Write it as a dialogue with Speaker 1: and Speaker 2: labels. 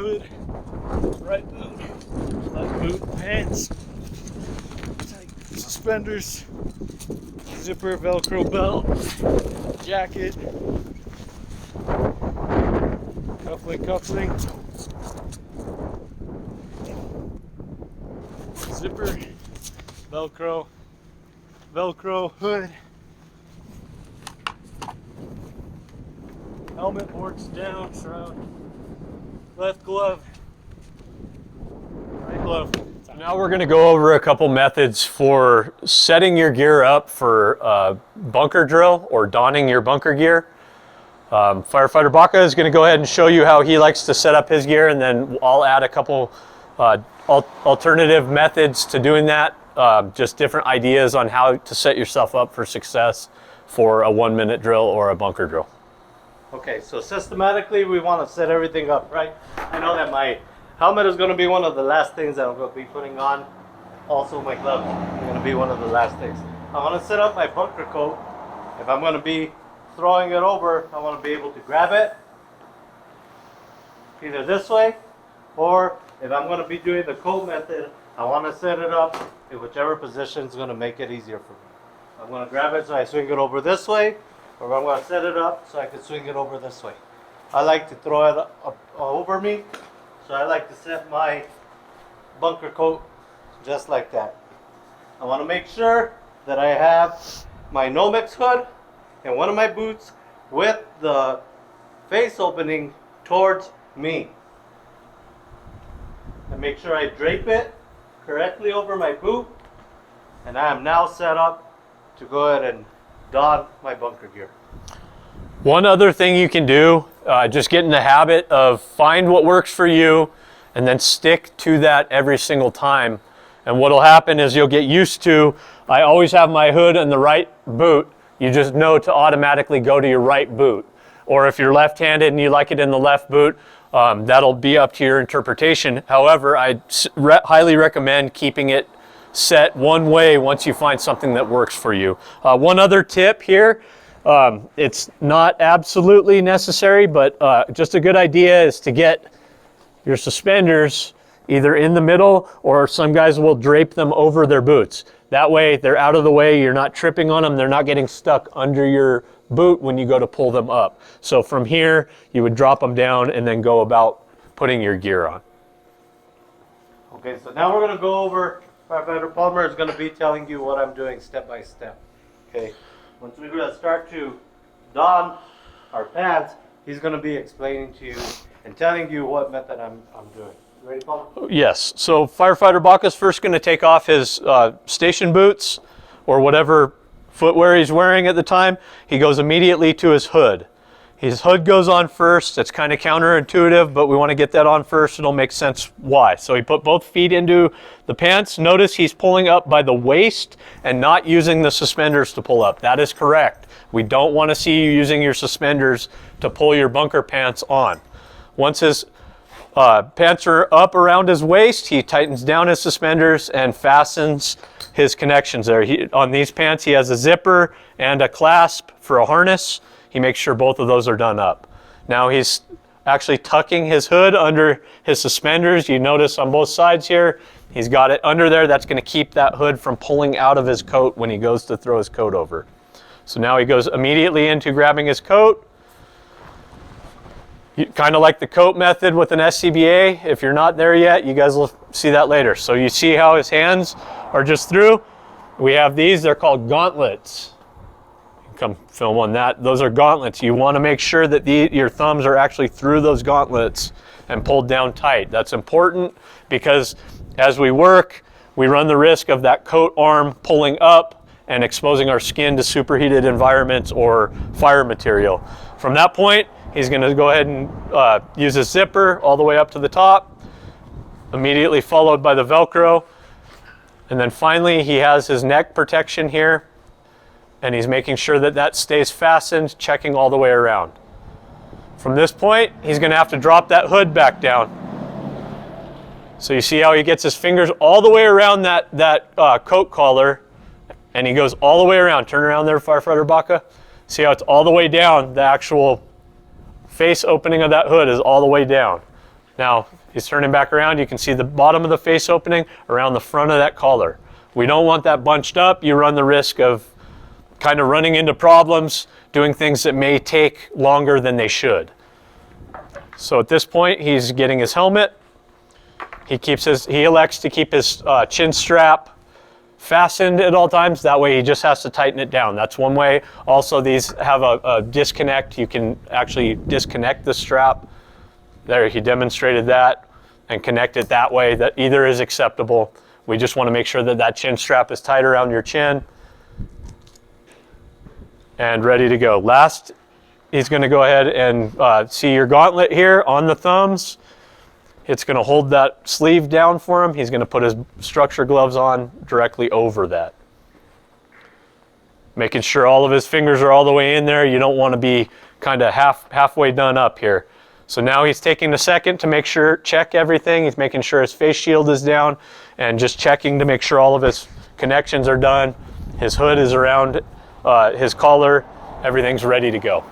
Speaker 1: hood, right boot, left boot, pants, tight suspenders, zipper, Velcro belt, jacket, cuffling, zipper, Velcro hood, helmet works down, shroud, left glove, right glove.
Speaker 2: Now we're going to go over a couple methods for setting your gear up for a bunker drill or donning your bunker gear. Firefighter Bunker is going to go ahead and show you how he likes to set up his gear, and then I'll add a couple alternative methods to doing that, just different ideas on how to set yourself up for success for a 1-minute drill or a bunker drill.
Speaker 1: Okay, so systematically we want to set everything up, right? I know that my helmet is going to be one of the last things that I'm going to be putting on. Also my gloves are going to be one of the last things. I want to set up my bunker coat. If I'm going to be throwing it over, I want to be able to grab it either this way, or if I'm going to be doing the coat method, I want to set it up in whichever position is going to make it easier for me. I'm going to grab it so I swing it over this way, or I'm going to set it up so I can swing it over this way. I like to throw it up over me, so I like to set my bunker coat just like that. I want to make sure that I have my Nomex hood and one of my boots with the face opening towards me. And make sure I drape it correctly over my boot, and I am now set up to go ahead and don my bunker gear.
Speaker 2: One other thing you can do, just get in the habit of find what works for you and then stick to that every single time. And what'll happen is you'll get used to, I always have my hood in the right boot. You just know to automatically go to your right boot. Or if you're left-handed and you like it in the left boot, that'll be up to your interpretation. However, I highly recommend keeping it set one way once you find something that works for you. One other tip here, it's not absolutely necessary, but just a good idea is to get your suspenders either in the middle, or some guys will drape them over their boots. That way they're out of the way, you're not tripping on them, they're not getting stuck under your boot when you go to pull them up. So from here, you would drop them down and then go about putting your gear on.
Speaker 1: Okay, so now we're going to go over, Firefighter Palmer is going to be telling you what I'm doing step by step. Okay, once we're going to start to don our pants, he's going to be explaining to you and telling you what method I'm doing. You ready, Palmer?
Speaker 2: Yes, so Firefighter Baka's first going to take off his station boots or whatever footwear he's wearing at the time. He goes immediately to his hood. His hood goes on first. It's kind of counterintuitive, but we want to get that on first. It'll make sense why. So he put both feet into the pants. Notice he's pulling up by the waist and not using the suspenders to pull up. That is correct. We don't want to see you using your suspenders to pull your bunker pants on. Once his pants are up around his waist, he tightens down his suspenders and fastens his connections there. On these pants, he has a zipper and a clasp for a harness. He makes sure both of those are done up. Now he's actually tucking his hood under his suspenders. You notice on both sides here, he's got it under there. That's going to keep that hood from pulling out of his coat when he goes to throw his coat over. So now he goes immediately into grabbing his coat. Kind of like the coat method with an SCBA. If you're not there yet, you guys will see that later. So you see how his hands are just through. We have these, they're called gauntlets. Come film on that. Those are gauntlets. You want to make sure that your thumbs are actually through those gauntlets and pulled down tight. That's important because as we work, we run the risk of that coat arm pulling up and exposing our skin to superheated environments or fire material. From that point, he's going to go ahead and use his zipper all the way up to the top, immediately followed by the Velcro. And then finally, he has his neck protection here, and he's making sure that that stays fastened, checking all the way around. From this point, he's going to have to drop that hood back down. So you see how he gets his fingers all the way around that coat collar, and he goes all the way around. Turn around there, Firefighter Baka. See how it's all the way down. The actual face opening of that hood is all the way down. Now, he's turning back around. You can see the bottom of the face opening around the front of that collar. We don't want that bunched up. You run the risk of kind of running into problems, doing things that may take longer than they should. So at this point, he's getting his helmet. He elects to keep his chin strap fastened at all times. That way he just has to tighten it down. That's one way. Also, these have a disconnect. You can actually disconnect the strap. There, he demonstrated that and connect it that way. That either is acceptable. We just want to make sure that that chin strap is tight around your chin and ready to go. Last, he's going to go ahead and see your gauntlet here on the thumbs. It's going to hold that sleeve down for him. He's going to put his structure gloves on directly over that. Making sure all of his fingers are all the way in there. You don't want to be kind of halfway done up here. So now he's taking a second to make sure, check everything. He's making sure his face shield is down and just checking to make sure all of his connections are done. His hood is around his collar. Everything's ready to go.